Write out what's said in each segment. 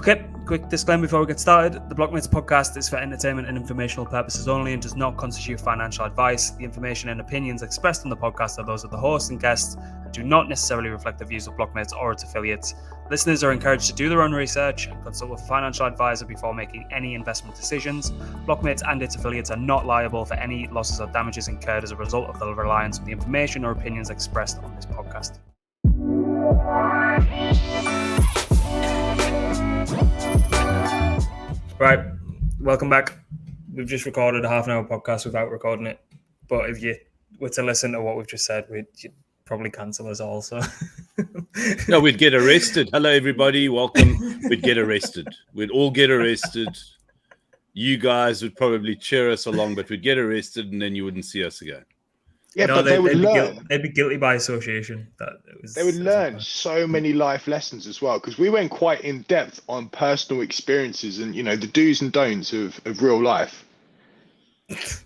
Okay, quick disclaimer before we get started. The Blockmates podcast is for entertainment and informational purposes only and does not constitute financial advice. The information and opinions expressed on the podcast are those of the host and guests and do not necessarily reflect the views of Blockmates or its affiliates. Listeners are encouraged to do their own research and consult with a financial advisor before making any investment decisions. Blockmates and its affiliates are not liable for any losses or damages incurred as a result of the reliance on the information or opinions expressed on this podcast. Right, welcome back. We've just recorded a half-an-hour podcast without recording it, but if you were to listen to what we've just said, you'd probably cancel us all. So no, we'd get arrested. Hello, everybody. Welcome. We'd get arrested. We'd all get arrested. You guys would probably cheer us along, but we'd get arrested, and then you wouldn't see us again. Yeah, no, but they would learn. They'd be guilty by association. They would learn so many life lessons as well, because we went quite in depth on personal experiences and, the do's and don'ts of real life.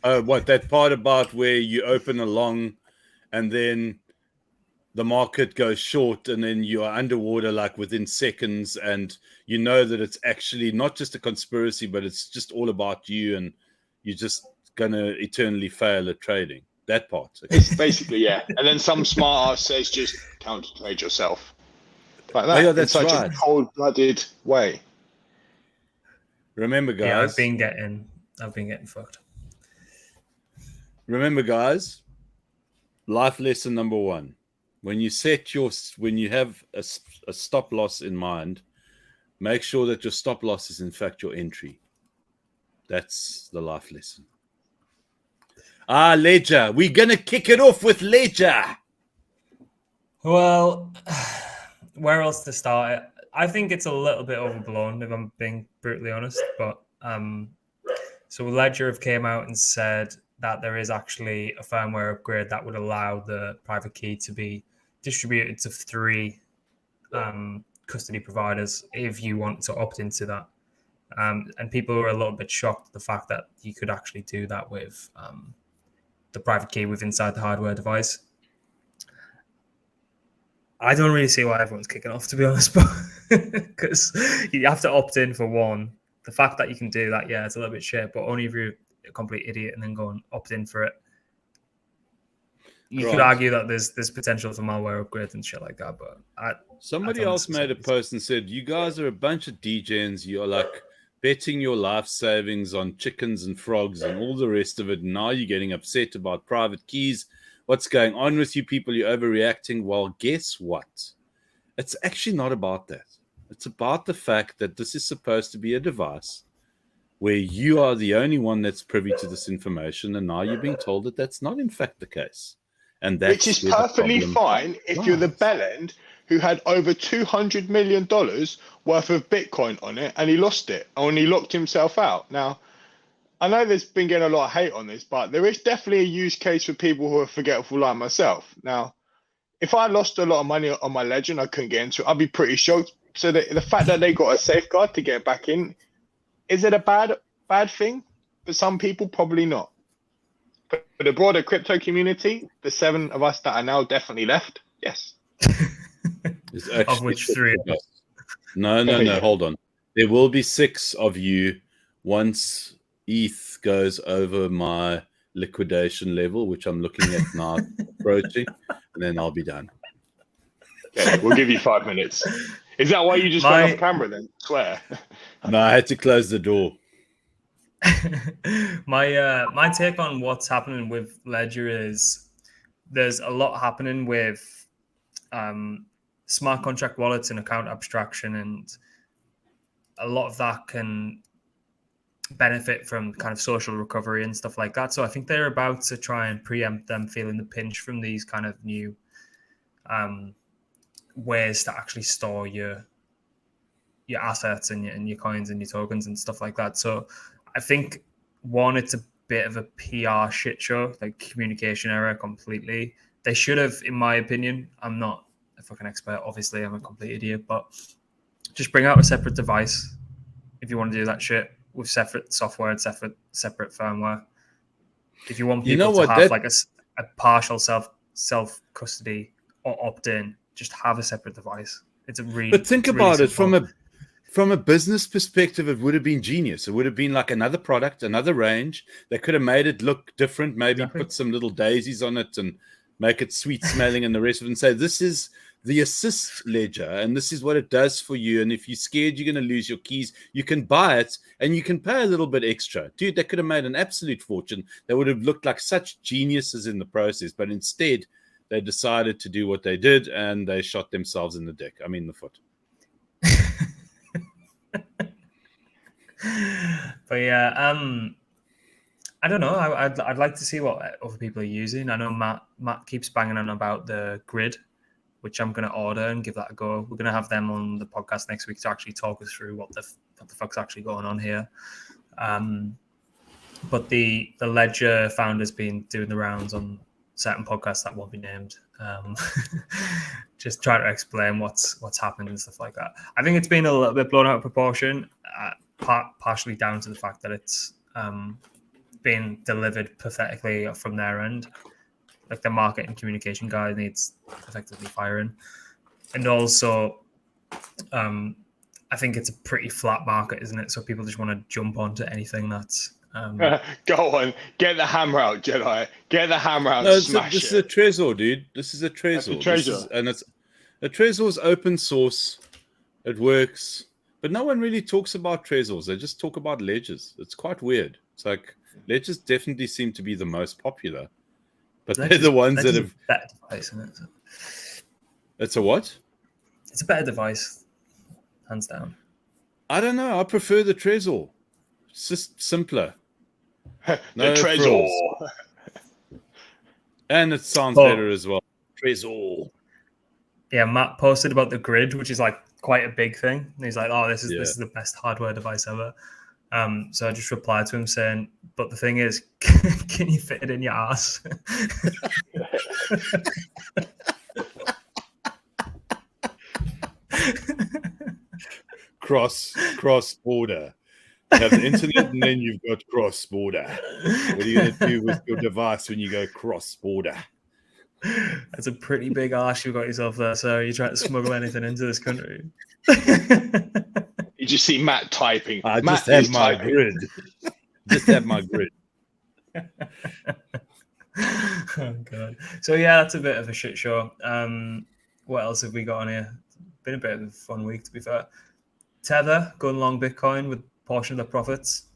What, that part about where you open a long and then the market goes short and then you are underwater like within seconds, and you know that it's actually not just a conspiracy, but it's just all about you and you're just going to eternally fail at trading. That part. It's basically, yeah. And then some smart ass says just counter trade yourself. Like that. Yeah, that's in such right. a cold-blooded way. Remember, guys. Yeah, I've been getting fucked. Remember, guys, life lesson number one. When you have a stop loss in mind, make sure that your stop loss is in fact your entry. That's the life lesson. Ledger. We're going to kick it off with Ledger. Well, where else to start it? I think it's a little bit overblown, if I'm being brutally honest. But so Ledger have came out and said that there is actually a firmware upgrade that would allow the private key to be distributed to 3 custody providers if you want to opt into that. And people were a little bit shocked at the fact that you could actually do that with the private key with inside the hardware device. I don't really see why everyone's kicking off, to be honest, but because you have to opt in for one. The fact that you can do that, yeah, it's a little bit shit, but only if you're a complete idiot and then go and opt in for it. You could argue that there's potential for malware upgrades and shit like that, but somebody else made a post and said, you guys are a bunch of degens. You're like betting your life savings on chickens and frogs and all the rest of it. Now you're getting upset about private keys. What's going on with you people? You're overreacting. Well, guess what? It's actually not about that. It's about the fact that this is supposed to be a device where you are the only one that's privy to this information, and now you're being told that that's not in fact the case. And that's which is perfectly fine if you're the bell end who had over $200 million worth of Bitcoin on it and he lost it and he locked himself out. Now, I know there's been getting a lot of hate on this, but there is definitely a use case for people who are forgetful like myself. Now, if I lost a lot of money on my Ledger and I couldn't get into it, I'd be pretty shocked. So the fact that they got a safeguard to get back in, is it a bad thing? For some people, probably not. For the broader crypto community, the 7 of us that are now definitely left, yes. Of which 3 of us. No, hold on. There will be 6 of you once ETH goes over my liquidation level, which I'm looking at now approaching, and then I'll be done. Okay, we'll give you 5 minutes. Is that why you just went off camera then? I swear. No, I had to close the door. My take on what's happening with Ledger is there's a lot happening with smart contract wallets and account abstraction, and a lot of that can benefit from kind of social recovery and stuff like that. So I think they're about to try and preempt them feeling the pinch from these kind of new ways to actually store your assets and your coins and your tokens and stuff like that. So I think, one, it's a bit of a PR shit show, like communication error completely. They should have, in my opinion, I'm not a fucking expert, obviously, I'm a complete idiot, but just bring out a separate device if you want to do that shit with separate software and separate firmware. If you want people to have like a partial self custody or opt in, just have a separate device. It's a really. But think about it from a from a business perspective, it would have been genius. It would have been like another product, another range. They could have made it look different, maybe put some little daisies on it and make it sweet smelling and the rest of it, and say, this is the assist ledger and this is what it does for you. And if you're scared you're going to lose your keys, you can buy it and you can pay a little bit extra. Dude, they could have made an absolute fortune. They would have looked like such geniuses in the process, but instead they decided to do what they did and they shot themselves in the foot. But yeah, I don't know. I'd like to see what other people are using. I know Matt keeps banging on about the grid, which I'm going to order and give that a go. We're going to have them on the podcast next week to actually talk us through what the fuck's actually going on here. But the Ledger founder's been doing the rounds on certain podcasts that won't be named, just trying to explain what's happened and stuff like that. I think it's been a little bit blown out of proportion, partially down to the fact that it's been delivered pathetically from their end. Like the market and communication guy needs effectively firing. And also, I think it's a pretty flat market, isn't it? So people just want to jump onto anything that's... Go on, get the hammer out, Jedi. Get the hammer out. No, smash this is a Trezor, dude. This is a Trezor. A Trezor is open source. It works, but no one really talks about Trezors. They just talk about ledgers. It's quite weird. It's like ledgers definitely seem to be the most popular, but they're the ones that have better device, isn't it? It's a what? It's a better device, hands down. I don't know. I prefer the Trezor. It's just simpler. No the Trezor. And it sounds better as well. Trezor. Yeah, Matt posted about the grid, which is like quite a big thing. And he's like, "Oh, this is the best hardware device ever." So I just replied to him saying, "But the thing is, can you fit it in your ass?" Cross border. You have the internet and then you've got cross border. What are you going to do with your device when you go cross border? That's a pretty big arse you've got yourself there. So you try to smuggle anything into this country. You just see Matt typing. I just have my grid. Just have my grid. Oh god. So yeah, that's a bit of a shit show. What else have we got on here? Been a bit of a fun week, to be fair. Tether going long Bitcoin with portion of the profits.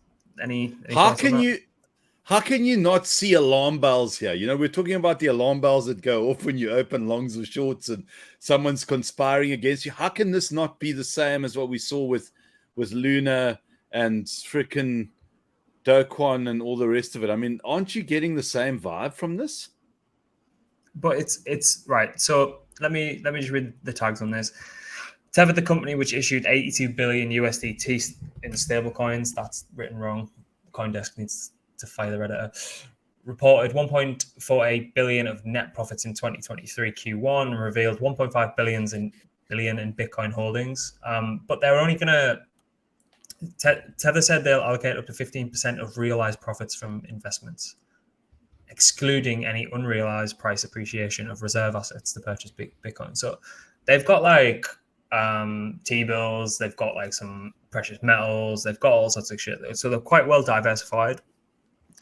Any how can you not see alarm bells here? You know, we're talking about the alarm bells that go off when you open longs or shorts and someone's conspiring against you. How can this not be the same as what we saw with Luna and freaking Doquan and all the rest of it? I mean, aren't you getting the same vibe from this? But it's right. So let me just read the tags on this. Tether, the company which issued 82 billion USDT in stablecoins, that's written wrong. CoinDesk needs to fire the editor. Reported 1.48 billion of net profits in 2023 Q1 and revealed 1.5 billion in Bitcoin holdings. But they're only going to... Tether said they'll allocate up to 15% of realized profits from investments, excluding any unrealized price appreciation of reserve assets to purchase Bitcoin. So they've got like T-bills, they've got like some precious metals, they've got all sorts of shit. So they're quite well diversified.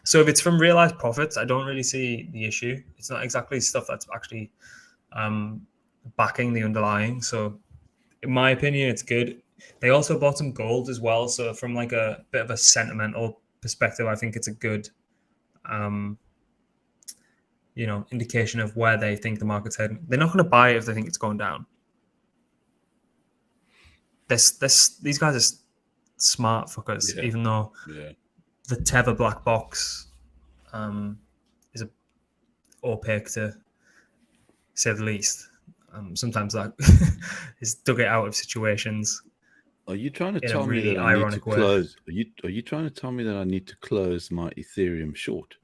So if it's from realized profits, I don't really see the issue. It's not exactly stuff that's actually backing the underlying. So in my opinion, it's good. They also bought some gold as well. So from like a bit of a sentimental perspective, I think it's a good indication of where they think the market's heading. They're not going to buy it if they think it's going down. These guys are smart fuckers, even though the Tether black box is opaque to say the least. Sometimes that is dug it out of situations. Are you trying to tell me that I need to close? Are you trying to tell me that I need to close my Ethereum short?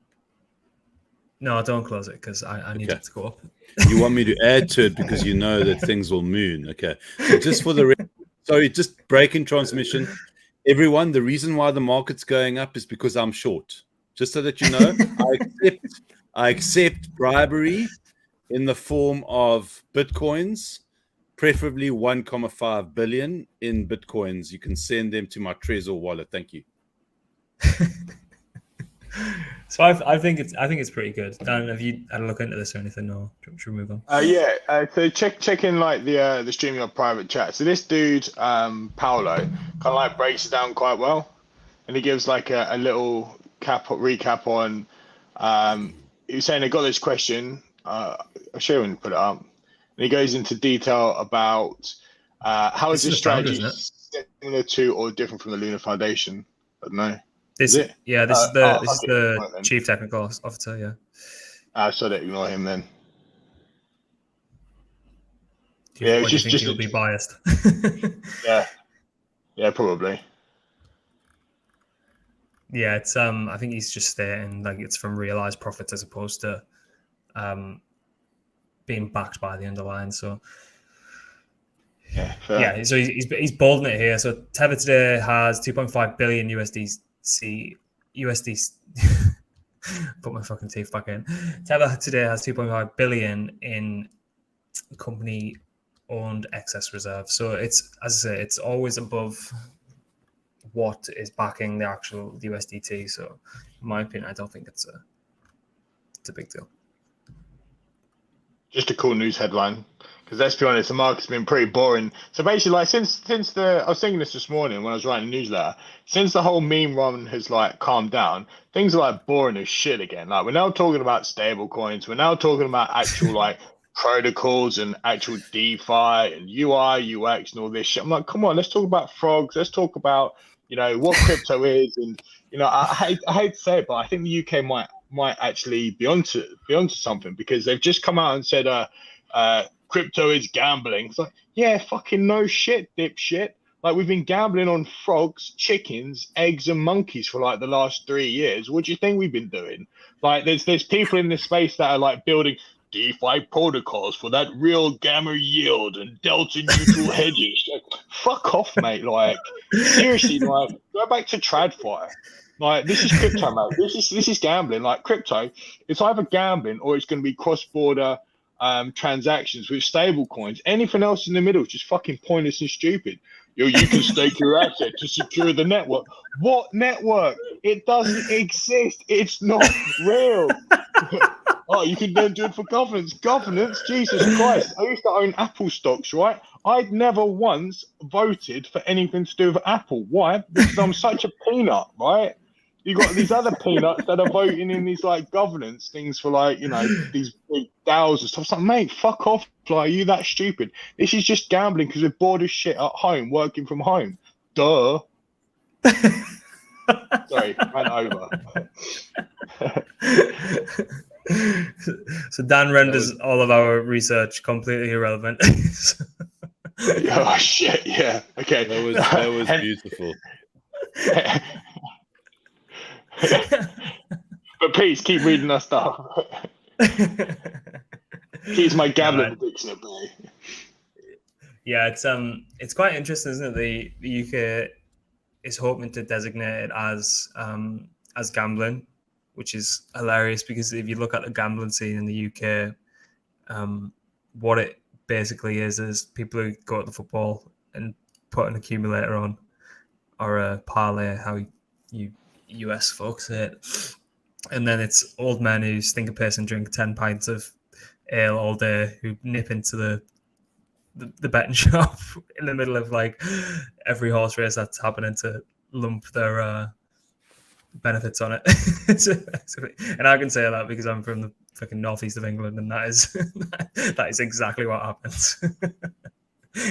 No, don't close it because I need it to go up. You want me to add to it because you know that things will moon. Okay. So just for the sorry, just breaking transmission. Everyone, the reason why the market's going up is because I'm short. Just so that you know, I accept bribery in the form of Bitcoins preferably 1.5 billion in Bitcoins. You can send them to my Trezor wallet. Thank you. So I think it's pretty good. Dan, have you had a look into this or anything, or should we move on? So check in like the StreamYard private chat. So this dude, Paolo, kind of like breaks it down quite well, and he gives like a little recap on. He was saying they got this question. I'll show him and put it up. And he goes into detail about how is this strategy similar to or different from the Luna Foundation? I don't know. This is the chief technical officer. Yeah. So that ignore him then. Do you think he'll be biased? Yeah, probably. Yeah, it's I think he's just stating like it's from realized profits as opposed to being backed by the underlying. So yeah, so he's bolding it here. So Tether today has 2.5 billion USD. Put my fucking teeth back in. Tether today has 2.5 billion in company owned excess reserve. So it's, as I say, it's always above what is backing the actual USDT. So in my opinion, I don't think it's a big deal. Just a cool news headline, because let's be honest, the market's been pretty boring. So basically, like since I was thinking this morning when I was writing the newsletter, since the whole meme run has like calmed down, things are like boring as shit again. Like we're now talking about stable coins, we're now talking about actual like protocols and actual DeFi and UI, UX and all this shit. I'm like, come on, let's talk about frogs. Let's talk about, what crypto is. And, I hate to say it, but I think the UK might actually be onto something, because they've just come out and said, crypto is gambling. It's like, yeah, fucking no shit, dipshit. Like we've been gambling on frogs, chickens, eggs and monkeys for like the last 3 years. What do you think we've been doing? Like there's people in this space that are like building DeFi protocols for that real gamma yield and delta neutral hedges. Like, fuck off, mate. Like seriously, like go back to TradFi. Like this is crypto, mate. This is gambling. Like crypto, it's either gambling or it's going to be cross-border transactions with stable coins. Anything else in the middle is just fucking pointless and stupid. You can stake your asset to secure the network. What network? It doesn't exist. It's not real. Oh, you can then do it for governance. Governance? Jesus Christ. I used to own Apple stocks, right? I'd never once voted for anything to do with Apple. Why? Because I'm such a peanut, right? You got these other peanuts that are voting in these like governance things for like, these big DAOs and stuff. It's like, mate, fuck off. Like, are you that stupid? This is just gambling because we're bored as shit at home, working from home. Duh. Sorry, ran over. So Dan renders all of our research completely irrelevant. Oh shit! Yeah. Okay. That was beautiful. But please keep reading our stuff. Keeps my gambling addiction at bay. Yeah, it's quite interesting, isn't it? The UK is hoping to designate it as gambling, which is hilarious, because if you look at the gambling scene in the UK, what it basically is people who go to the football and put an accumulator on, or a parlay, how you US folks say it. And then it's old men who stink a piss and drink 10 pints of ale all day, who nip into the betting shop in the middle of like every horse race that's happening to lump their benefits on it. And I can say that because I'm from the fucking northeast of England, and that is exactly what happens.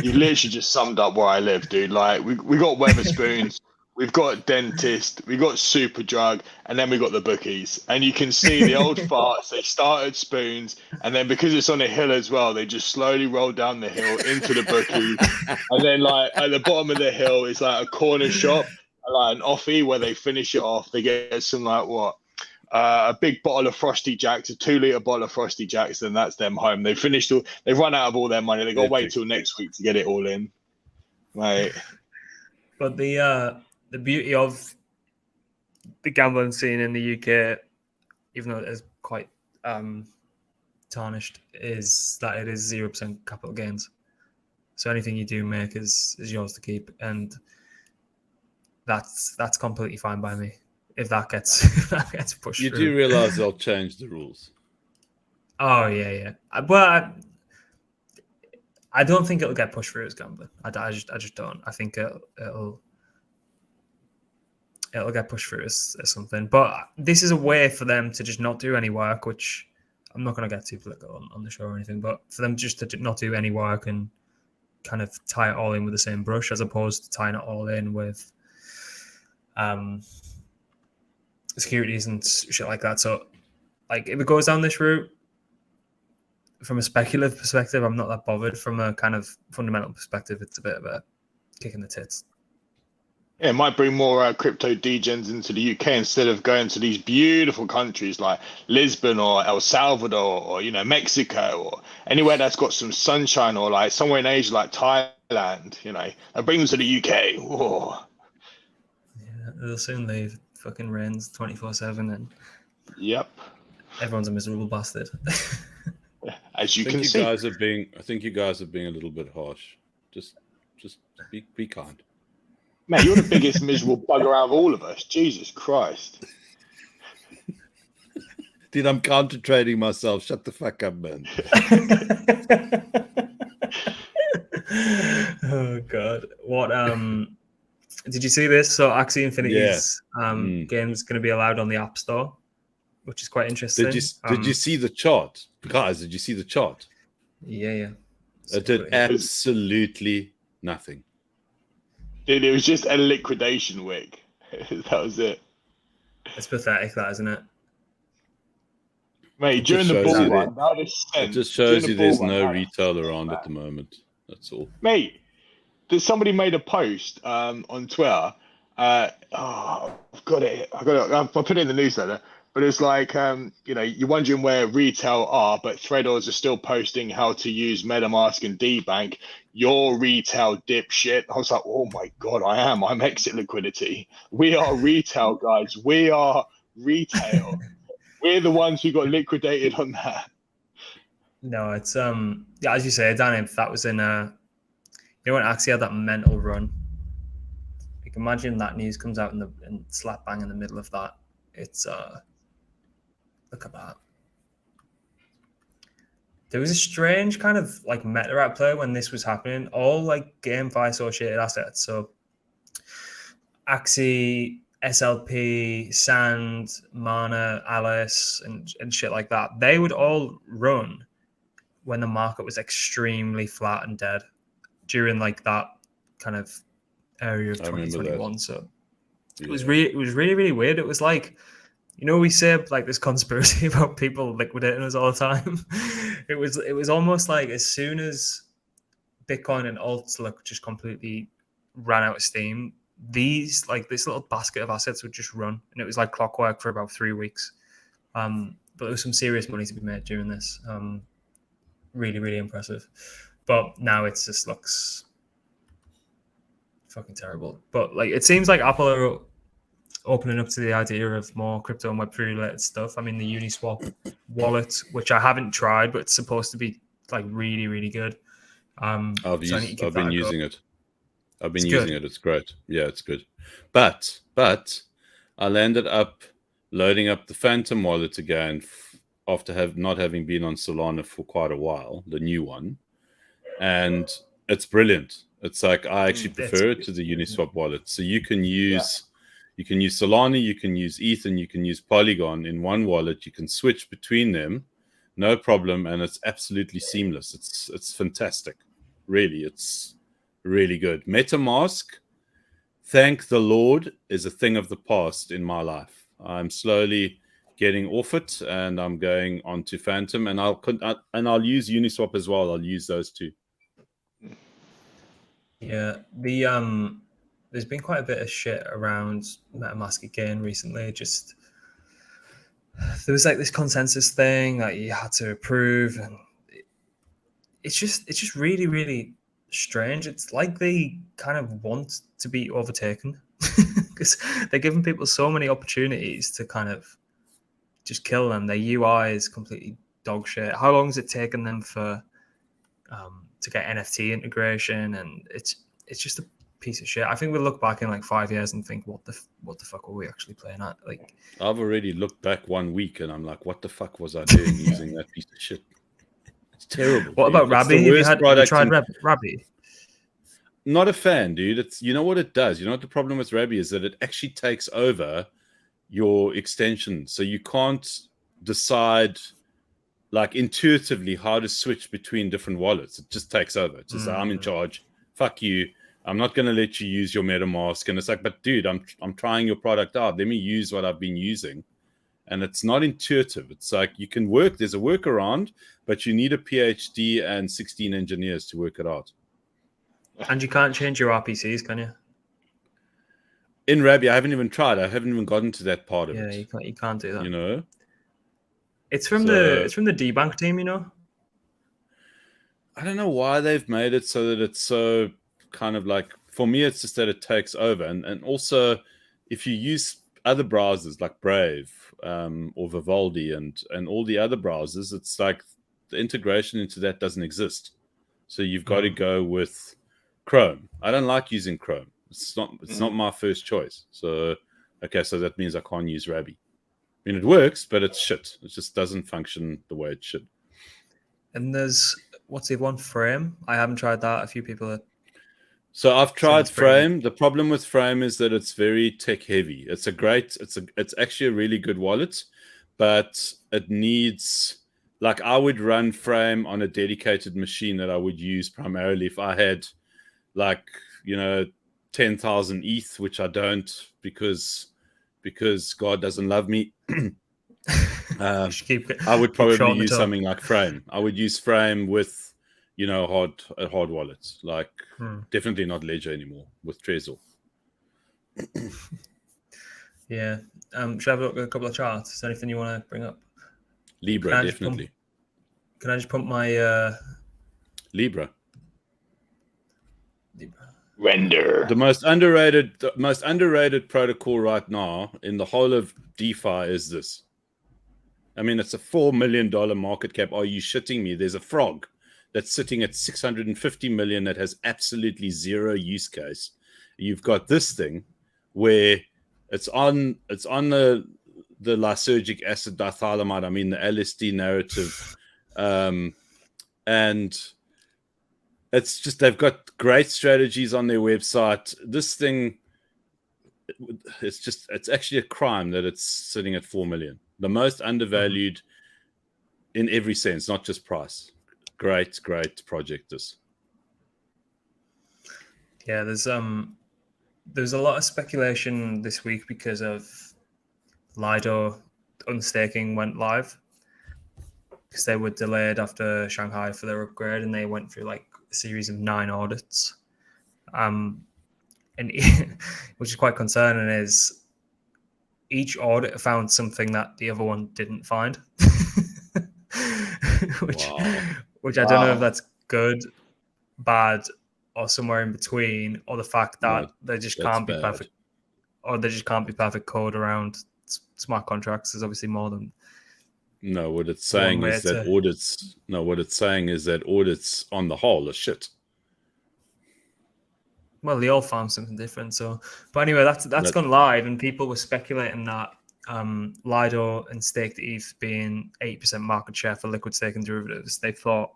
You literally just summed up where I live, dude. Like we got Weatherspoons, we've got dentist, we got Superdrug, and then we got the bookies. And you can see the old farts. They started spoons, and then because it's on a hill as well, they just slowly roll down the hill into the bookie. And then like at the bottom of the hill is like a corner shop, like an offie where they finish it off. They get some like a big bottle of Frosty Jacks, a 2-liter bottle of Frosty Jacks, and that's them home. They've run out of all their money. They got to wait till next week to get it all in. Right. But the beauty of the gambling scene in the UK, even though it is quite tarnished, is that it is 0% capital gains. So anything you do make is yours to keep, and that's completely fine by me. If that gets pushed You through. do realize they'll change the rules. Oh yeah. But I don't think it'll get pushed through as gambling. I just don't. I think it'll get pushed through as something. But this is a way for them to just not do any work, which I'm not going to get too political on the show or anything, but for them just to not do any work and kind of tie it all in with the same brush, as opposed to tying it all in with securities and shit like that. So, like, if it goes down this route, from a speculative perspective, I'm not that bothered. From a kind of fundamental perspective, it's a bit of a kick in the tits. Yeah, it might bring more crypto degens into the UK instead of going to these beautiful countries like Lisbon or El Salvador or, you know, Mexico or anywhere that's got some sunshine, or like somewhere in Asia like Thailand, you know, and bring them to the UK. Whoa. Yeah, they'll soon leave. Fucking rains 24/7 and Yep. everyone's a miserable bastard. As you can see. I think you guys are being a little bit harsh. Just be kind. Mate, you're the biggest miserable bugger out of all of us. Jesus Christ. Dude, I'm counter trading myself. Shut the fuck up, man. Oh god. What did you see this? So Axie Infinity's game's going to be allowed on the App Store, which is quite interesting. Did you see the chart? Guys, did you see the chart? Yeah. It did absolutely nothing. Dude, it was just a liquidation wick. That was it. It's pathetic, that, isn't it? Mate, during the bull run, it just shows you there's no retail around at the moment. That's all. Mate, somebody made a post on Twitter. I've got it. I'll put it in the newsletter. But it's like, you know, you're wondering where retail are, but traders are still posting how to use MetaMask and DBank. Your retail dipshit. I was like, oh my God, I'm exit liquidity. We are retail, guys. We are retail. We're the ones who got liquidated on that. No, it's as you say, Dan, if that was in you know, when Axie had that mental run, you can imagine that news comes out and slap bang in the middle of that. It's look at that. There was a strange kind of like meta at play when this was happening. All like GameFi associated assets. So Axie, SLP, Sand, Mana, Alice, and shit like that. They would all run when the market was extremely flat and dead during like that kind of area of 2021. So it was really weird. It was like, you know, we say like this conspiracy about people liquidating us all the time. It was almost like as soon as Bitcoin and alts just completely ran out of steam, these like this little basket of assets would just run, and it was like clockwork for about 3 weeks. But there was some serious money to be made during this. Really impressive. But now it just looks fucking terrible. But like it seems like Apple are opening up to the idea of more crypto and Web3 related stuff. I mean, the Uniswap wallet, which I haven't tried, but it's supposed to be like really good. I've been using it. It's great. Yeah, it's good. But I landed up loading up the Phantom wallet again after not having been on Solana for quite a while, the new one, and it's brilliant. It's like I actually prefer it to the Uniswap wallet. So you can use Solana, you can use ETH, and you can use Polygon in one wallet. You can switch between them, no problem, and it's absolutely seamless. It's fantastic. Really, it's really good. MetaMask, thank the Lord, is a thing of the past in my life. I'm slowly getting off it, and I'm going on to Phantom, and I'll use Uniswap as well. I'll use those two. Yeah, there's been quite a bit of shit around MetaMask again recently. Just there was like this consensus thing that you had to approve, and it's just really strange. It's like they kind of want to be overtaken because they're giving people so many opportunities to kind of just kill them. Their UI is completely dog shit. How long has it taken them to to get NFT integration, and it's just a piece of shit. I think we'll look back in like 5 years and think, what the fuck were we actually playing at? Like, I've already looked back 1 week and I'm like, what the fuck was I doing using that piece of shit? It's terrible. What dude. about Rabby? Have you tried Rabby? Not a fan, dude. It's, you know what it does? You know what the problem with Rabby is? That it actually takes over your extension. So you can't decide like intuitively how to switch between different wallets. It just takes over. It's just like, I'm in charge. Fuck you. I'm not going to let you use your MetaMask. And it's like, but dude, I'm trying your product out. Let me use what I've been using. And it's not intuitive. It's like you can work. There's a workaround, but you need a PhD and 16 engineers to work it out. And you can't change your RPCs, can you? In Rabby, I haven't even tried. I haven't even gotten to that part of it. Yeah, you can't do that. You know, it's from the debank team. You know, I don't know why they've made it so that it's so kind of like, for me, it's just that it takes over. And also, if you use other browsers like Brave or Vivaldi and all the other browsers, it's like the integration into that doesn't exist. So you've got to go with Chrome. I don't like using Chrome. It's not my first choice. So, okay, so that means I can't use Rabby. I mean, it works, but it's shit. It just doesn't function the way it should. And there's, what's the one, Frame? I haven't tried that. A few people are... So I've tried Frame. The problem with Frame is that it's very tech heavy. It's actually a really good wallet, but it needs, like, I would run Frame on a dedicated machine that I would use primarily if I had, like, 10,000 ETH, which I don't because God doesn't love me. I would probably use something like Frame. I would use Frame with hard wallets, like definitely not Ledger anymore with Trezor. Yeah. Should I have a look at a couple of charts? Is there anything you want to bring up? Lybra, definitely. Can I just pump my Lybra? Render. The most underrated protocol right now in the whole of DeFi is this. I mean, it's a $4 million market cap. Are you shitting me? There's a frog that's sitting at 650 million that has absolutely zero use case. You've got this thing where it's on the lysergic acid dithylamide. I mean, the LSD narrative, and it's just, they've got great strategies on their website. This thing, it's actually a crime that it's sitting at 4 million. The most undervalued in every sense, not just price. Great project this. Yeah, there's a lot of speculation this week because of Lido unstaking went live, because they were delayed after Shanghai for their upgrade, and they went through like a series of 9 audits. And which is quite concerning, is each audit found something that the other one didn't find. which I don't know if that's good, bad, or somewhere in between, or the fact that they just can't be perfect, or they just can't be perfect code around smart contracts. There's obviously more than. No, what it's saying is that audits. No, what it's saying is that audits on the whole are shit. Well, they all found something different. So, but anyway, that's gone live, and people were speculating that Lido and staked ETH being 8% market share for liquid staking derivatives, they thought,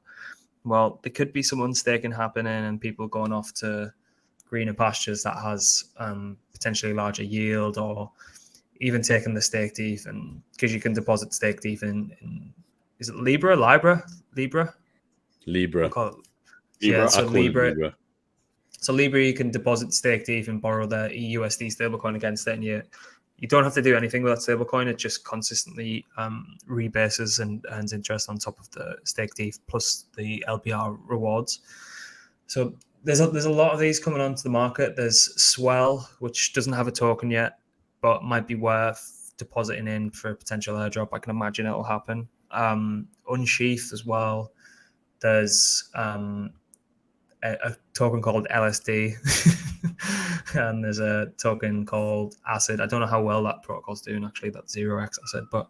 well, there could be some unstaking happening and people going off to greener pastures that has potentially larger yield, or even taking the staked ETH, and because you can deposit staked ETH in is it Lybra? Lybra. Lybra. So Lybra, you can deposit staked ETH and borrow the USD stablecoin against it, and you don't have to do anything with that stablecoin. It just consistently rebases and earns interest on top of the staked ETH plus the LBR rewards. So there's a lot of these coming onto the market. There's Swell, which doesn't have a token yet, but might be worth depositing in for a potential airdrop. I can imagine it'll happen. Unsheath as well. There's a token called LSD, and there's a token called Acid. I don't know how well that protocol's doing, actually, that 0x Acid, but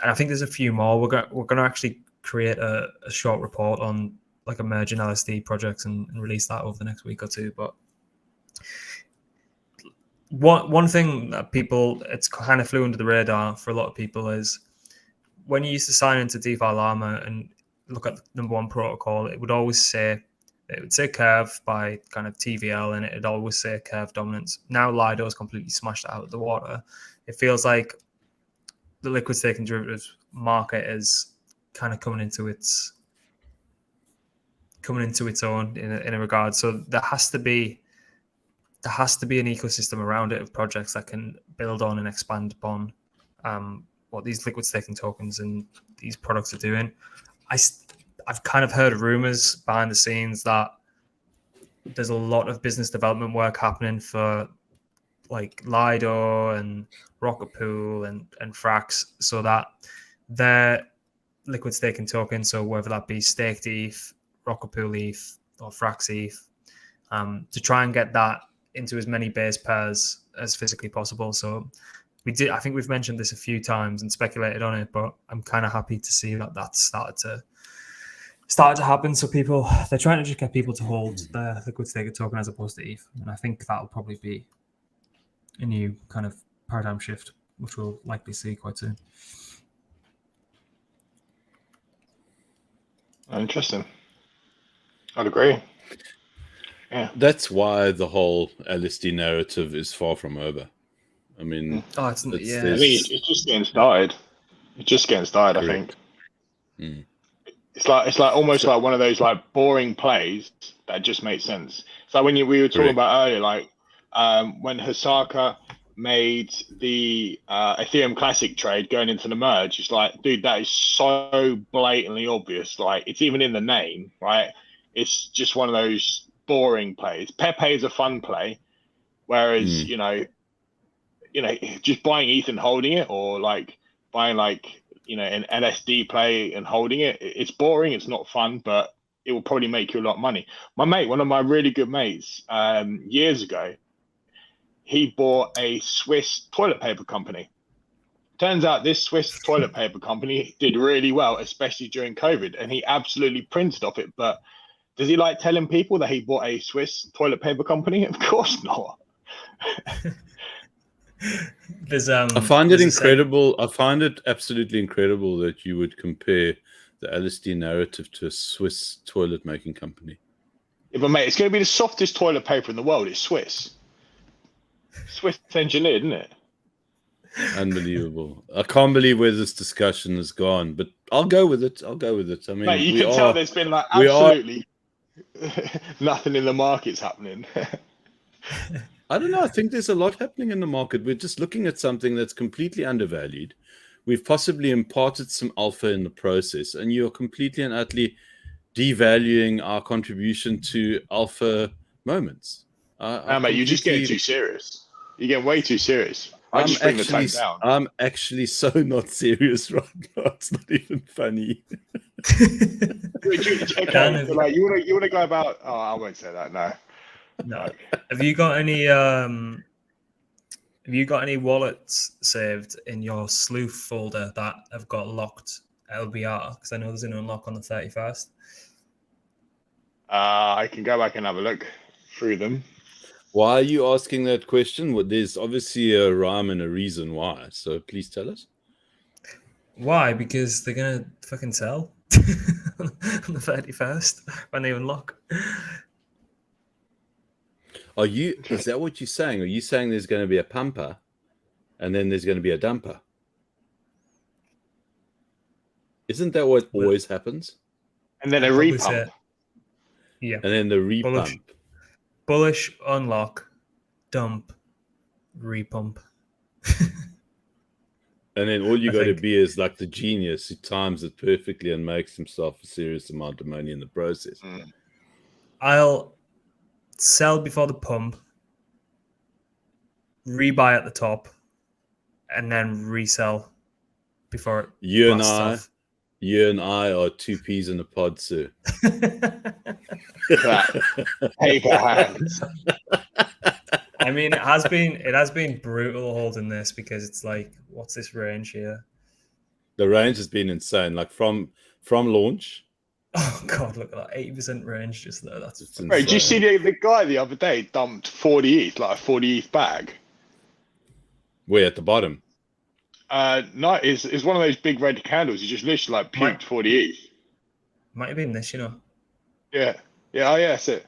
I think there's a few more. We're gonna actually create a short report on like emerging LSD projects and release that over the next week or two. But one thing that it's kind of flew under the radar for a lot of people is when you used to sign into DeFi Llama and look at the number one protocol, it would say curve by kind of TVL, and it'd always say curve dominance. Now Lido's completely smashed it out of the water. It feels like the liquid staking derivatives market is kind of coming into its own in a regard. So there has to be an ecosystem around it of projects that can build on and expand upon what these liquid staking tokens and these products are doing. I've kind of heard rumors behind the scenes that there's a lot of business development work happening for like Lido and Rocket Pool and Frax, so that their liquid staking token, so whether that be staked ETH, Rocket Pool ETH, or Frax ETH, to try and get that into as many base pairs as physically possible. So I think we've mentioned this a few times and speculated on it, but I'm kind of happy to see that that's started to happen. So they're trying to just get people to hold their liquid staking token as opposed to ETH. And I think that'll probably be a new kind of paradigm shift, which we'll likely see quite soon. Interesting. I'd agree. Yeah. That's why the whole LSD narrative is far from over. I mean, I think it's just getting started. It's just getting started, correct. I think. It's like almost like one of those like boring plays that just makes sense. So when we were talking about earlier, like when Hsro made the Ethereum Classic trade going into the merge, it's like, dude, that is so blatantly obvious. Like it's even in the name, right? It's just one of those boring plays. Pepe is a fun play, whereas you know, just buying ETH and holding it, or like buying like an LSD play and holding it, it's boring. It's not fun, but it will probably make you a lot of money. My mate, one of my really good mates, years ago, he bought a Swiss toilet paper company. Turns out this Swiss toilet paper company did really well, especially during COVID, and he absolutely printed off it. But does he like telling people that he bought a Swiss toilet paper company? Of course not. I find it incredible. I find it absolutely incredible that you would compare the LSD narrative to a Swiss toilet making company. Yeah, but mate, it's going to be the softest toilet paper in the world. It's Swiss. Swiss engineered, isn't it? Unbelievable. I can't believe where this discussion has gone, but I'll go with it. I mean, mate, you can tell there's been like absolutely nothing in the markets happening. I don't know. I think there's a lot happening in the market. We're just looking at something that's completely undervalued. We've possibly imparted some alpha in the process, and you're completely and utterly devaluing our contribution to alpha moments. Mate, you're just getting too serious. You're getting way too serious. I'm actually so not serious right now. It's not even funny. Okay, like you want to go about? Oh, I won't say that. No. Have you got any wallets saved in your sleuth folder that have got locked LBR? Because I know there's an unlock on the 31st. I can go back and have a look through them. Why are you asking that question? Well, there's obviously a rhyme and a reason why. So please tell us. Why? Because they're gonna fucking sell on the 31st when they unlock. Is that what you're saying? Are you saying there's going to be a pumper and then there's going to be a dumper? Isn't that what always happens? And then a repump. Yeah. And then the repump. Bullish, unlock, dump, repump. And then all you got to be is like the genius who times it perfectly and makes himself a serious amount of money in the process. I'll sell before the pump, rebuy at the top, and then resell before it blasts off. You and I are two peas in a pod, sir. Paper hands. I mean, it has been brutal holding this because it's like, what's this range here? The range has been insane. Like from launch, Oh God, look at that 80% range just there. That's It's Right, did you see insane. the guy the other day dumped 40 ETH, like a 40 ETH bag? Way at the bottom. No, it's one of those big red candles. He just literally like puked 40 ETH. Might have been this, Yeah, yeah, oh yeah, that's it.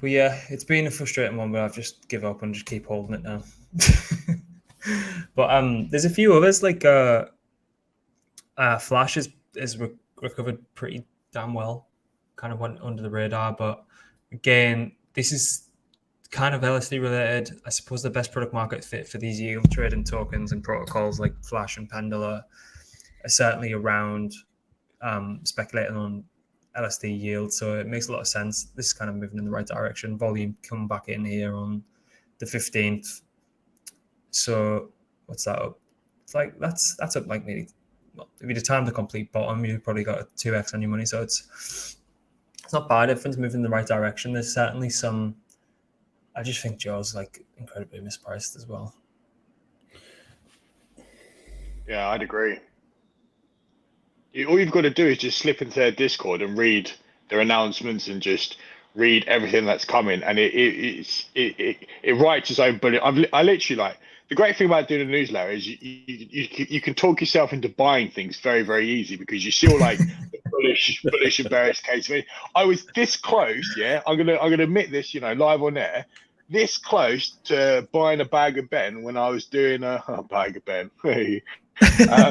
But yeah, it's been a frustrating one, but I've just give up and just keep holding it now. But there's a few others like Flash is recovered pretty damn well. Kind of went under the radar, but again, this is kind of LSD related. I suppose the best product market fit for these yield trading tokens and protocols like Flash and Pendula are certainly around speculating on LSD yield. So it makes a lot of sense. This is kind of moving in the right direction. Volume come back in here on the 15th. So what's that up? It's like that's up like maybe, well, if you had time to complete bottom, you probably got a 2x on your money. So it's not bad. Everything's moving in the right direction. There's certainly some. I just think Joe's like incredibly mispriced as well. Yeah, I'd agree. All you've got to do is just slip into their Discord and read their announcements and just read everything that's coming, and it writes its own bullet. I literally like the great thing about doing a newsletter is you can talk yourself into buying things very very easy because you see all like the bullish and various cases. I was this close, yeah. I'm gonna admit this, live on air. This close to buying a bag of Ben when I was doing a bag of Ben. When I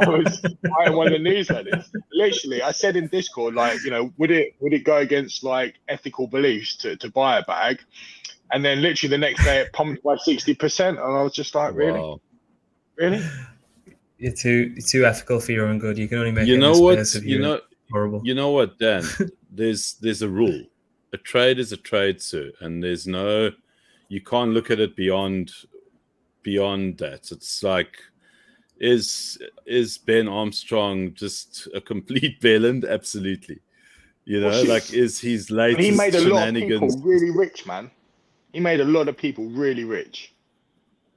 was buying one of the newsletters, literally, I said in Discord, like, would it go against like ethical beliefs to buy a bag? And then literally the next day it pumped by 60%, and I was just like, Wow. really? You're too ethical for your own good. You can only make You it know in the what? space of horrible. You know what, Dan? there's a rule. A trade is a trade, sir, and you can't look at it beyond that. It's like, is Ben Armstrong just a complete bellend? Absolutely. Like, is his latest he made a lot of shenanigans people really rich, man. He made a lot of people really rich.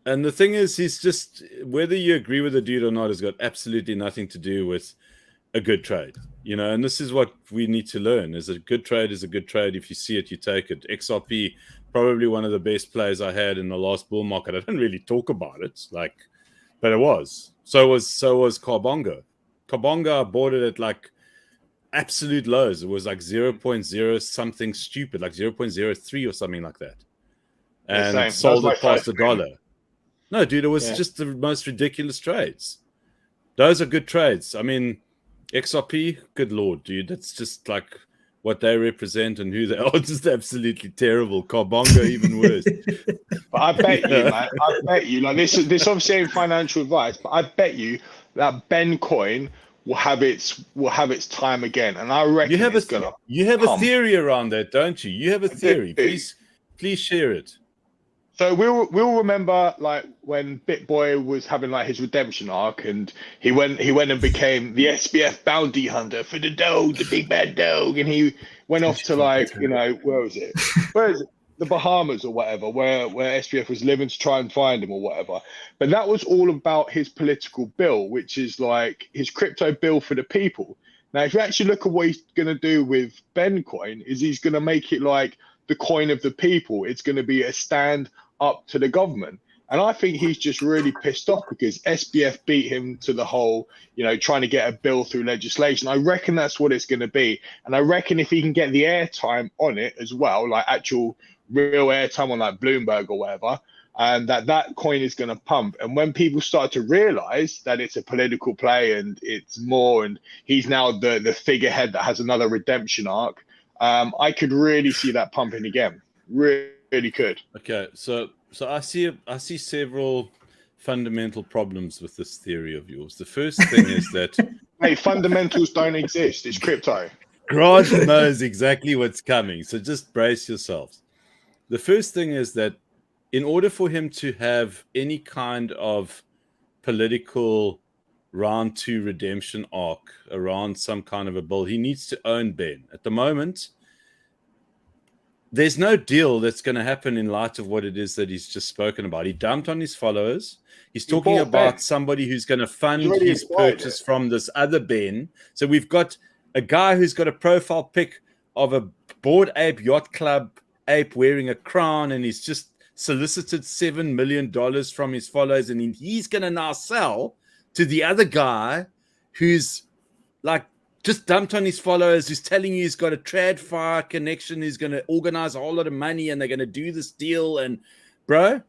And the thing is, he's just, whether you agree with the dude or not, has got absolutely nothing to do with a good trade. And this is what we need to learn: is a good trade is a good trade. If you see it, you take it. XRP, probably one of the best plays I had in the last bull market. I didn't really talk about it, but it was. So was Carbonga. Carbonga, I bought it at like absolute lows. It was like 0.0 something stupid, like 0.03 or something like that. And sold it past $1. No, dude, it was just the most ridiculous trades. Those are good trades. I mean, XRP, good lord, dude. That's just like what they represent and who they are. Just absolutely terrible. Carbonga, even worse. But I bet you, man. I bet you. Like this obviously ain't financial advice, but I bet you that Ben coin will have its time again. And I reckon you have a theory around that, don't you? You have a theory. Please share it. So we'll remember like when BitBoy was having like his redemption arc, and he went and became the SBF bounty hunter for the dog, the big bad dog, and he went off to like where is it? The Bahamas or whatever, where SBF was living to try and find him or whatever. But that was all about his political bill, which is like his crypto bill for the people. Now, if you actually look at what he's going to do with Ben coin, is he's going to make it like the coin of the people. It's going to be a stand up to the government. And I think he's just really pissed off because SBF beat him to the whole, trying to get a bill through legislation. I reckon that's what it's going to be. And I reckon if he can get the airtime on it as well, like actual real airtime on like Bloomberg or whatever, and that coin is going to pump. And when people start to realize that it's a political play and it's more, and he's now the figurehead that has another redemption arc, I could really see that pumping again. Really could. Okay, so I see several fundamental problems with this theory of yours. The first thing is that hey, fundamentals don't exist. It's crypto. Grant knows exactly what's coming, so just brace yourselves. The first thing is that in order for him to have any kind of political round 2 redemption arc around some kind of a bill, he needs to own Ben. At the moment, there's no deal that's going to happen in light of what it is that he's just spoken about. He dumped on his followers. He's talking about somebody who's going to fund his purchase from this other Ben. So we've got a guy who's got a profile pic of a Bored Ape Yacht Club ape wearing a crown, and he's just solicited $7 million from his followers, and he's going to now sell to the other guy who's like just dumped on his followers, who's telling you he's got a TradFi connection, he's going to organize a whole lot of money, and they're going to do this deal. And bro,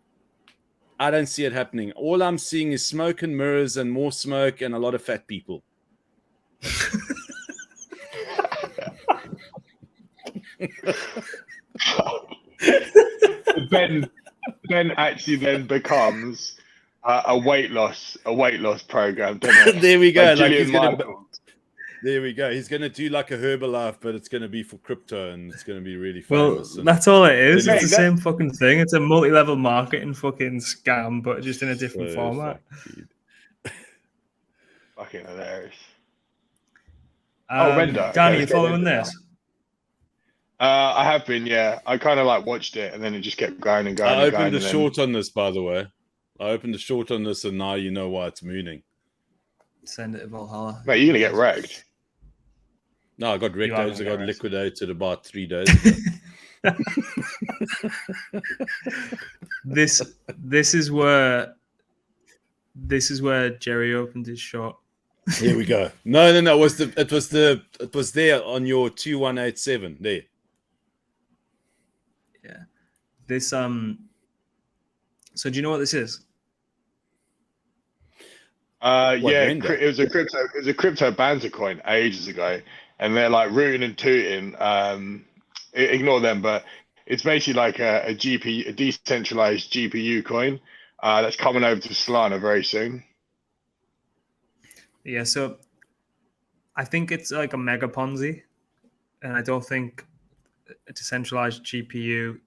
I don't see it happening. All I'm seeing is smoke and mirrors and more smoke and a lot of fat people. Ben actually then becomes a weight loss program. Doesn't it? There we go. Like he's there we go. He's going to do like a Herbalife, but it's going to be for crypto, and it's going to be really famous. Well, that's all it is. It's the same fucking thing. It's a multi-level marketing fucking scam, but just in a different format. Fucking hilarious. Render. Danny, you following this? I have been, yeah. I kind of like watched it, and then it just kept going and going. I opened a short on this, by the way. I opened a short on this, and now you know why it's mooning. Send it to Valhalla. Mate, you're gonna get wrecked. No, I got wrecked. I got liquidated about 3 days ago. This is where Jerry opened his short. Here we go. No. It was there on your 2187 there. Yeah. This So do you know what this is? It was a crypto banter coin ages ago, and they're like rooting and tooting. Ignore them, but it's basically like a decentralized GPU coin that's coming over to Solana very soon. Yeah, so I think it's like a mega Ponzi, and I don't think a decentralized GPU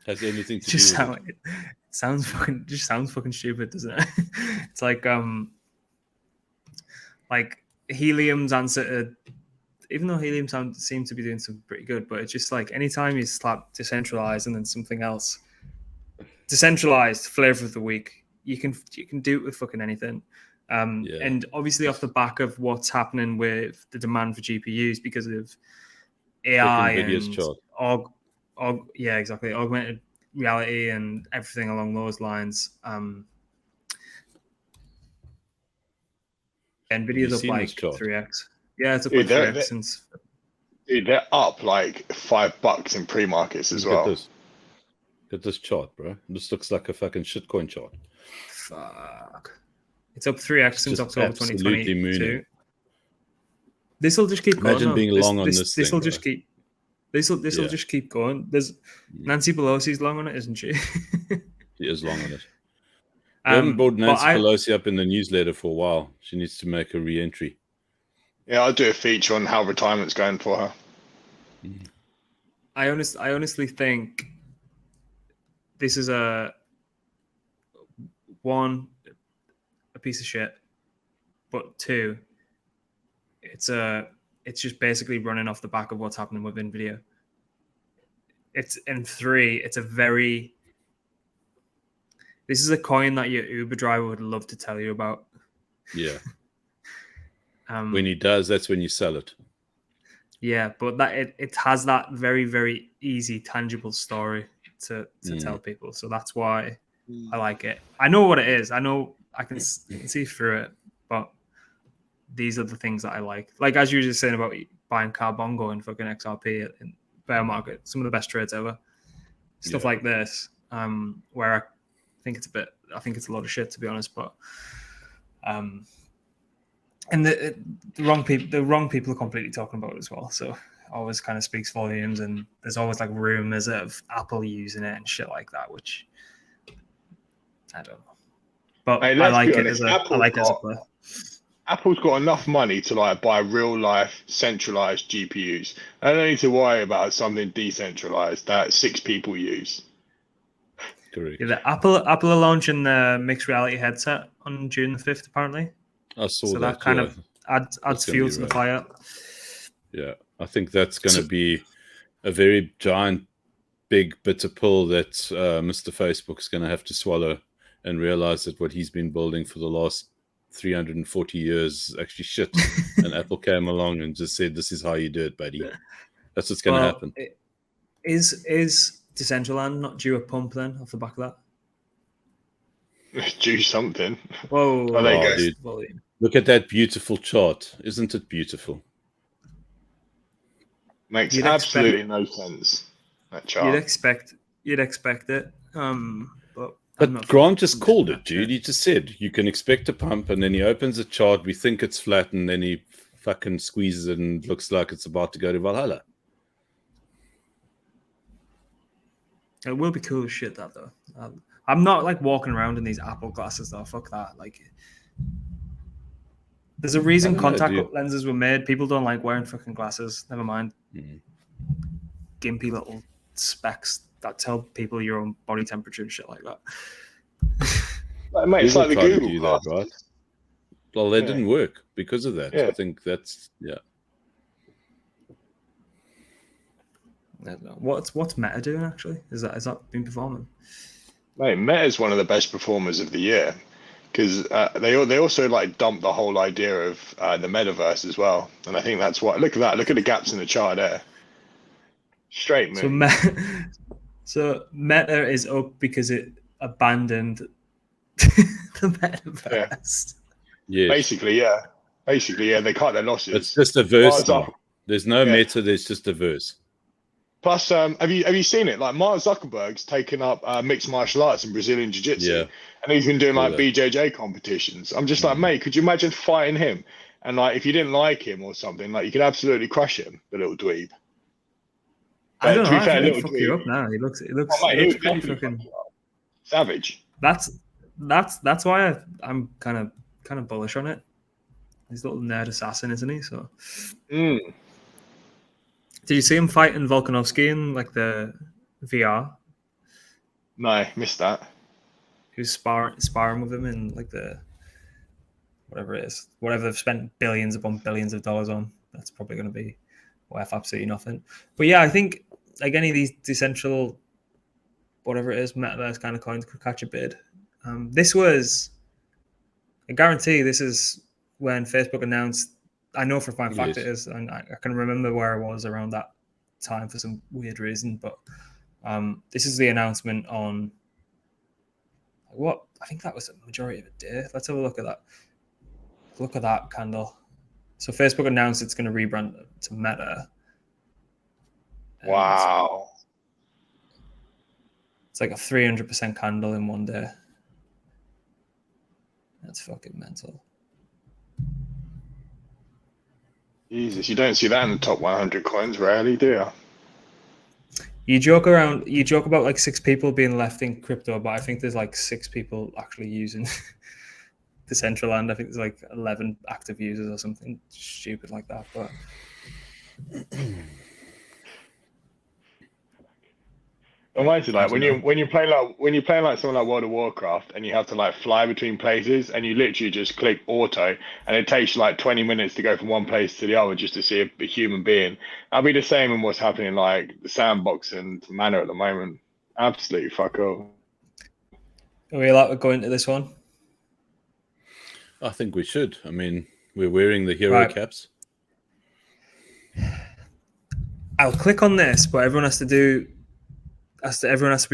has anything to do with it. Sounds fucking stupid, doesn't it? It's like Helium's answer to, even though Helium seems to be doing something pretty good, but it's just like anytime you slap decentralized and then something else, decentralized flavor of the week, you can do it with fucking anything. And obviously off the back of what's happening with the demand for GPUs because of AI and augmented reality and everything along those lines. Nvidia's up like 3x. Yeah, it's up like 3x since. Dude, they're up like $5 in pre-markets as well. Get this chart, bro. This looks like a fucking shitcoin chart. Fuck. It's up 3x since October 2022. Mooning. This will just keep going. Imagine being long on this thing. This will just keep. This will just keep going. There's Nancy Pelosi's long on it, isn't she? She is long on it. We haven't brought Nancy Pelosi up in the newsletter for a while. She needs to make a re-entry. Yeah, I'll do a feature on how retirement's going for her. I honestly think this is a piece of shit, but 2, it's just basically running off the back of what's happening with Nvidia. And 3, this is a coin that your Uber driver would love to tell you about. Yeah. When he does, that's when you sell it. Yeah, but that it has that very, very easy, tangible story to tell people. So that's why I like it. I know what it is. I know I can see through it, but these are the things that I like. Like as you were just saying about buying Carbongo and fucking XRP in bear market, some of the best trades ever. Stuff like this, where I think it's a lot of shit, to be honest. But and the wrong people are completely talking about it as well. So it always kind of speaks volumes, and there's always like rumors of Apple using it and shit like that, which I don't know. But I like it as a player. Apple's got enough money to like buy real life centralized GPUs. I don't need to worry about something decentralized that 6 people use. Correct. Yeah, Apple are launching the mixed reality headset on June the 5th, apparently. I saw so that kind of adds fuel to the fire. Yeah, I think that's going to be a very giant, big, bitter pill that Mr. Facebook's going to have to swallow and realize that what he's been building for the last 340 years is actually shit. And Apple came along and just said, "This is how you do it, buddy." That's what's going to happen. Is Decentraland not due a pump then off the back of that? Due something. Whoa, dude. Look at that beautiful chart. Isn't it beautiful? Makes absolutely no sense. That chart. You'd expect it. But Grant just called it, dude. He just said you can expect a pump, and then he opens a chart. We think it's flat, and then he fucking squeezes it, and looks like it's about to go to Valhalla. It will be cool as shit, that though. I'm not like walking around in these Apple glasses though. Fuck that. Like, there's a reason contact lenses were made. People don't like wearing fucking glasses. Never mind. Gimpy little specs that tell people your own body temperature and shit like that. Mate, it's like the Google do that, right? Well, that didn't work because of that. I think that's What's Meta doing actually? Is that been performing? Mate, Meta is one of the best performers of the year because they also like dumped the whole idea of the metaverse as well, and I think that's what. Look at that! Look at the gaps in the chart there. Straight move. So Meta is up because it abandoned the metaverse. Yeah. Basically, yeah. They cut their losses. It's just a verse now. There's no meta. There's just a verse. Plus, have you seen it? Like Mark Zuckerberg's taken up mixed martial arts and Brazilian jiu-jitsu, and he's been doing like BJJ competitions. I'm just like, mate, could you imagine fighting him? And like, if you didn't like him or something, like you could absolutely crush him, the little dweeb. I don't know. I think he'll fuck you up now. He looks pretty fucking savage. That's why I'm kind of bullish on it. He's a little nerd assassin, isn't he? So. Did you see him fighting Volkanovski in like the VR? No, missed that. He was sparring with him in like the whatever it is, whatever they've spent billions upon billions of dollars on. That's probably going to be worth absolutely nothing. But yeah, I think like any of these decentral, whatever it is, metaverse kind of coins could catch a bid. This was, I guarantee, this is when Facebook announced. I know for a fact it is, and I can remember where I was around that time for some weird reason. But this is the announcement on what I think that was the majority of the day. Let's have a look at that. Look at that candle. So Facebook announced it's going to rebrand to Meta. Wow. It's like a 300% candle in one day. That's fucking mental. Jesus, you don't see that in the top 100 coins rarely, do you? You joke about like 6 people being left in crypto, but I think there's like 6 people actually using Decentraland. I think there's like 11 active users or something stupid like that. But reminds you like when you play like something like World of Warcraft and you have to like fly between places and you literally just click auto and it takes you like 20 minutes to go from one place to the other just to see a human being. That'll be the same in what's happening like the sandbox and Manor at the moment. Absolutely fuck off. Are we allowed to go into this one? I think we should. I mean, we're wearing the hero caps. I'll click on this, but everyone has to be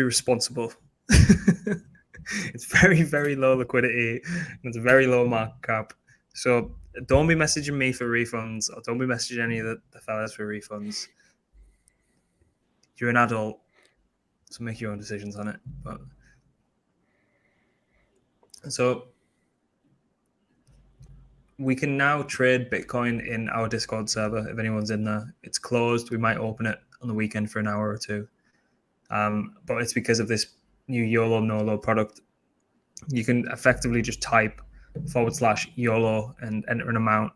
responsible. It's very, very low liquidity. It's a very low market cap. So don't be messaging me for refunds, or don't be messaging any of the fellas for refunds. You're an adult, so make your own decisions on it. But so we can now trade Bitcoin in our Discord server if anyone's in there. It's closed. We might open it on the weekend for an hour or two. But it's because of this new Yolo Nolo product. You can effectively just type /YOLO and enter an amount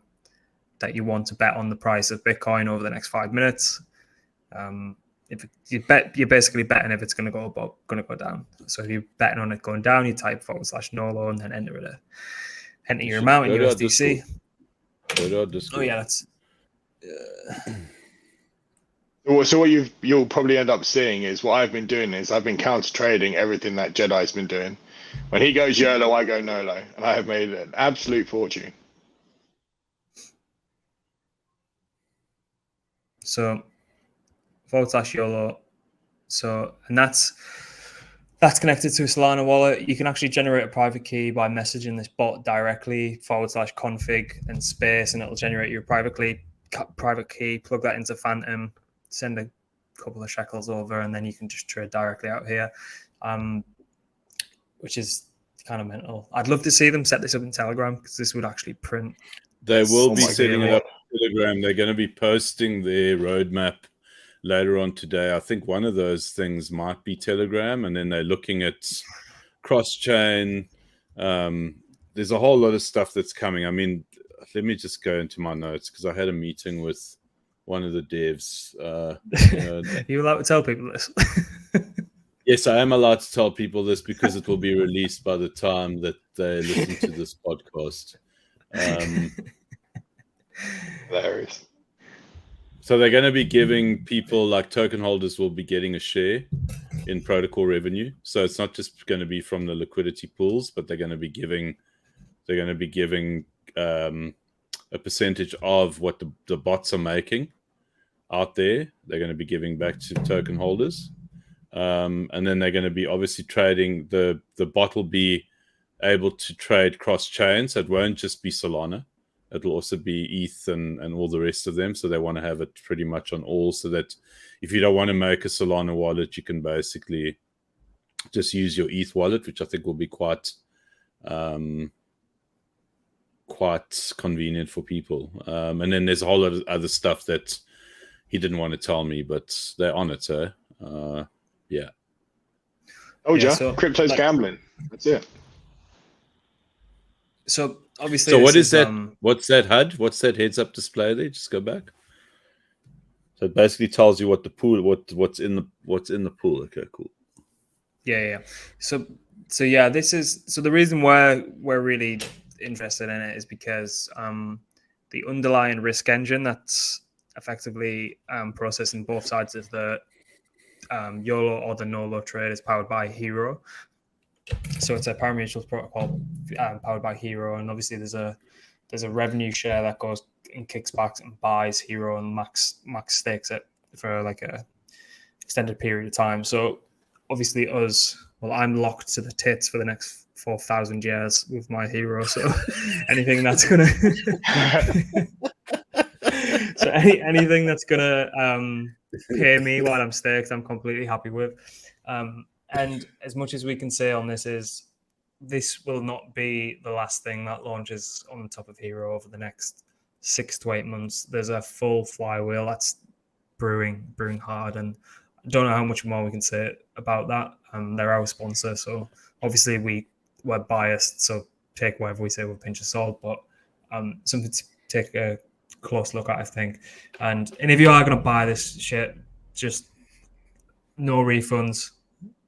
that you want to bet on the price of Bitcoin over the next 5 minutes. If you bet, you're basically betting if it's going to go up or going to go down. So if you're betting on it going down, you type /NOLO and then enter it. Enter your amount in USDC. Oh yeah, that's. So what you'll probably end up seeing is what I've been doing is I've been counter trading everything that Jedi's been doing. When he goes YOLO, I go NOLO, and I have made an absolute fortune. So /YOLO. So, and that's connected to a Solana wallet. You can actually generate a private key by messaging this bot directly /config and space, and it'll generate your private key, plug that into Phantom, send a couple of shekels over, and then you can just trade directly out here, which is kind of mental. I'd love to see them set this up in Telegram, because this would actually print. They will be setting it up in Telegram. They're going to be posting their roadmap later on today. I think one of those things might be Telegram, and then they're looking at cross-chain. There's a whole lot of stuff that's coming. I mean, let me just go into my notes, because I had a meeting with one of the devs. You allowed to tell people this? Yes, I am allowed to tell people this, because it will be released by the time that they listen to this podcast. Hilarious. So they're going to be giving people, like token holders will be getting a share in protocol revenue. So it's not just going to be from the liquidity pools, but they're going to be giving a percentage of what the bots are making out there. They're going to be giving back to token holders. And then they're going to be obviously trading, the bot will be able to trade cross chain. So it won't just be Solana. It'll also be ETH and all the rest of them. So they want to have it pretty much on all, so that if you don't want to make a Solana wallet, you can basically just use your ETH wallet, which I think will be quite convenient for people. And then there's a whole lot of other stuff that he didn't want to tell me, but they're on it. So yeah. Oh yeah, so, crypto's gambling. That's it. So obviously, so what is that? What's that HUD? What's that heads-up display there? Just go back. So it basically tells you what the pool, what's in the pool. Okay, cool. Yeah. So yeah, this is the reason why we're really interested in it is because the underlying risk engine that's effectively processing both sides of the YOLO or the Nolo trade is powered by Hxro. So it's a pari-mutuels protocol powered by Hxro, and obviously there's a revenue share that goes and kicks back and buys Hxro, and max stakes it for like a extended period of time. So obviously I'm locked to the tits for the next 4,000 years with my Hxro. So anything that's gonna anything that's gonna pay me while I'm staked, I'm completely happy with. And as much as we can say on this is, this will not be the last thing that launches on the top of Hxro over the next 6 to 8 months. There's a full flywheel that's brewing hard, and I don't know how much more we can say about that. They're our sponsor, so obviously we're biased, so take whatever we say with a pinch of salt, but something to take a close look at, I think. And if you are going to buy this shit, just no refunds.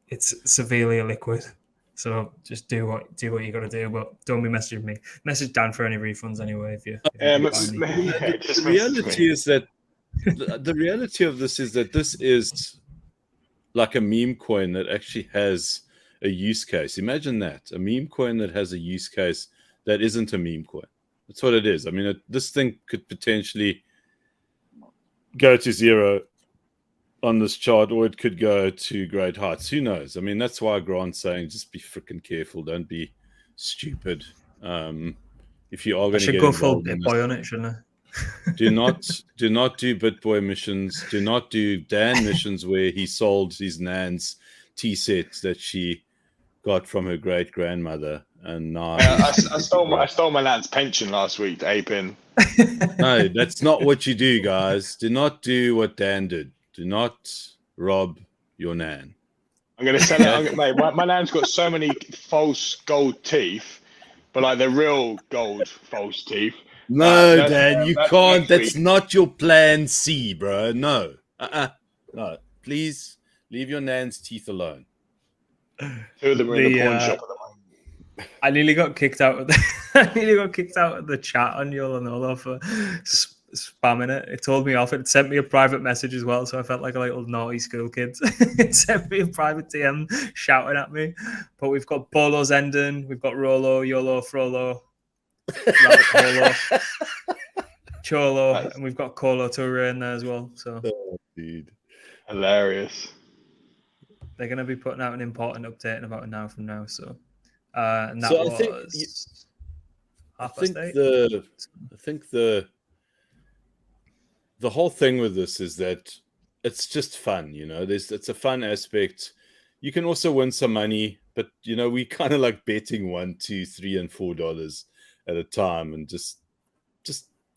It's severely illiquid, so just do what you got to do. But don't be messaging me. Message Dan for any refunds anyway. The reality is that the reality of this is that this is like a meme coin that actually has a use case. Imagine that, a meme coin that has a use case that isn't a meme coin. That's what it is. I mean, this thing could potentially go to zero on this chart, or it could go to great heights. Who knows? I mean, that's why Grant's saying just be freaking careful. Don't be stupid. If you are going to get involved in BitBoy on it, shouldn't I? do not do BitBoy missions. Do not do Dan missions where he sold his nan's tea set that she got from her great grandmother. And now I stole my nan's pension last week to ape in. No, that's not what you do, guys. Do not do what Dan did. Do not rob your nan. I'm going to sell it. Mate, my nan's got so many false gold teeth, but like the real gold false teeth. No, Dan, you can't. That's not your plan C, bro. No. No. Please leave your nan's teeth alone. 2 of them are in the pawn shop at the moment. I nearly got kicked out of the chat on Yolo Nolo for spamming it. It told me off. It sent me a private message as well, so I felt like a little naughty school kid. It sent me a private DM shouting at me. But we've got Bolo's ending. We've got Rolo, Yolo, Frollo, Rabbit Holo, Cholo, and we've got Colo Toure in there as well. So, dude, hilarious. They're going to be putting out an important update in about an hour from now. So, and that was. I think the whole thing with this is that it's just fun, you know. It's a fun aspect. You can also win some money, but you know, we kind of like betting $1, $2, $3, and $4 at a time, and just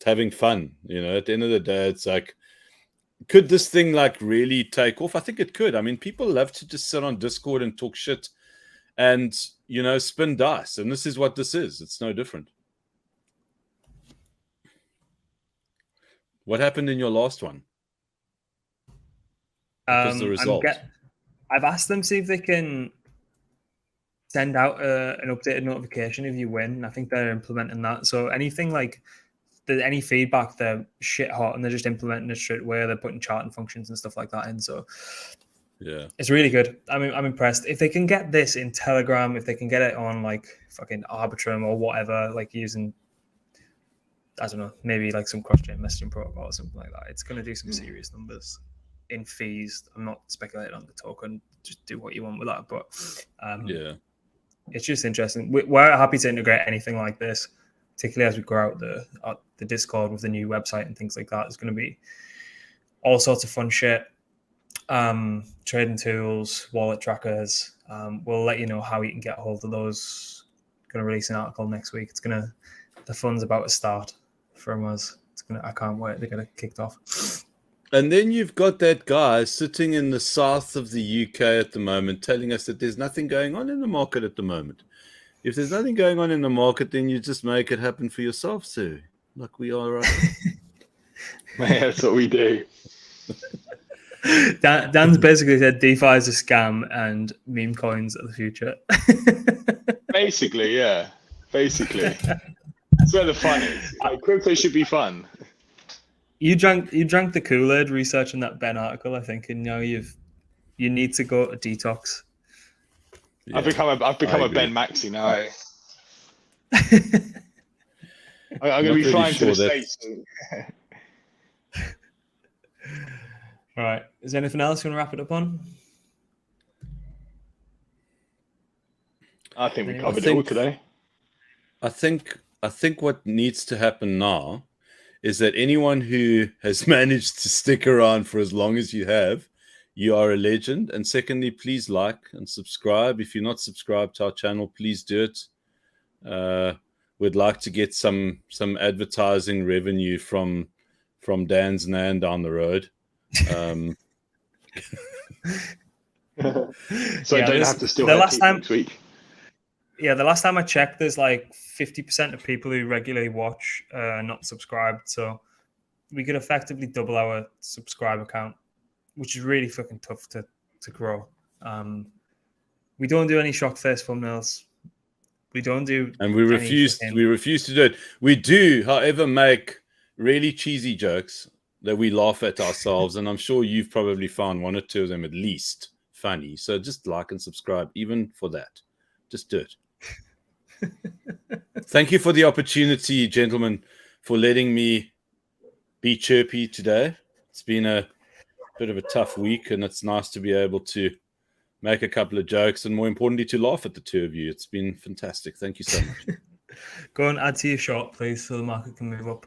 having fun. You know, at the end of the day, it's like, could this thing like really take off? I think it could. I mean, people love to just sit on Discord and talk shit, and you know, spin dice, and this is what this is. It's no different. What happened in your last one? What was the result? I've asked them to see if they can send out an updated notification if you win. I think they're implementing that. So anything like any feedback, they're shit hot and they're just implementing it straight away. They're putting charting functions and stuff like that in. So yeah, it's really good. I mean, I'm impressed. If they can get this in Telegram, if they can get it on like fucking Arbitrum or whatever, like using, I don't know, maybe like some cross-chain messaging protocol or something like that, it's going to do some serious numbers in fees. I'm not speculating on the token. Just do what you want with that. But yeah, it's just interesting. We're happy to integrate anything like this, particularly as we grow out the Discord with the new website and things like that. It's going to be all sorts of fun shit. Trading tools, wallet trackers. We'll let you know how you can get a hold of those. Going to release an article next week. The fun's about to start from us. I can't wait to get it kicked off. And then you've got that guy sitting in the south of the UK at the moment telling us that there's nothing going on in the market at the moment. If there's nothing going on in the market, then you just make it happen for yourself, sir. Like we are right. Man, that's what we do. Dan's basically said DeFi is a scam and meme coins are the future. Basically, yeah. Basically. That's where the fun is. Like, crypto should be fun. You drank the Kool-Aid researching that Ben article, I think, and now you need to go to detox. Yeah, I've become a Ben Maxi now. I'm going to be flying to the States soon. All right. Is there anything else you want to wrap it up on? I think we covered it all today. I think what needs to happen now is that anyone who has managed to stick around for as long as you have, you are a legend. And secondly, please like and subscribe. If you're not subscribed to our channel, please do it. We'd like to get some advertising revenue from Dan's Nan down the road. So I don't have to steal next week. Yeah, the last time I checked, there's like 50% of people who regularly watch not subscribed. So we could effectively double our subscriber count, which is really fucking tough to grow. We don't do any shock face thumbnails. We don't do, and we refuse to do it. We do, however, make really cheesy jokes that we laugh at ourselves, and I'm sure you've probably found one or two of them at least funny. So just like and subscribe, even for that. Just do it. Thank you for the opportunity, gentlemen, for letting me be chirpy today. It's been a bit of a tough week, and it's nice to be able to make a couple of jokes and, more importantly, to laugh at the two of you. It's been fantastic. Thank you so much. Go and add to your short, please, so the market can move up.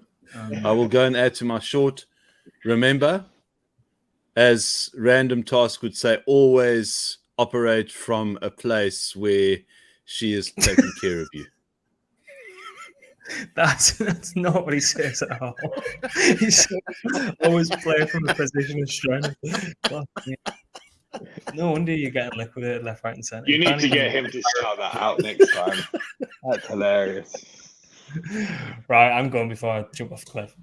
I will go and add to my short. Remember, as Random Task would say, always operate from a place where she is taking care of you. That's not what he says at all. He says always play from a position of strength. No wonder you're getting liquidated left, right, and centre. You need to get him to shout that out next time. That's hilarious. Right, I'm going before I jump off the cliff.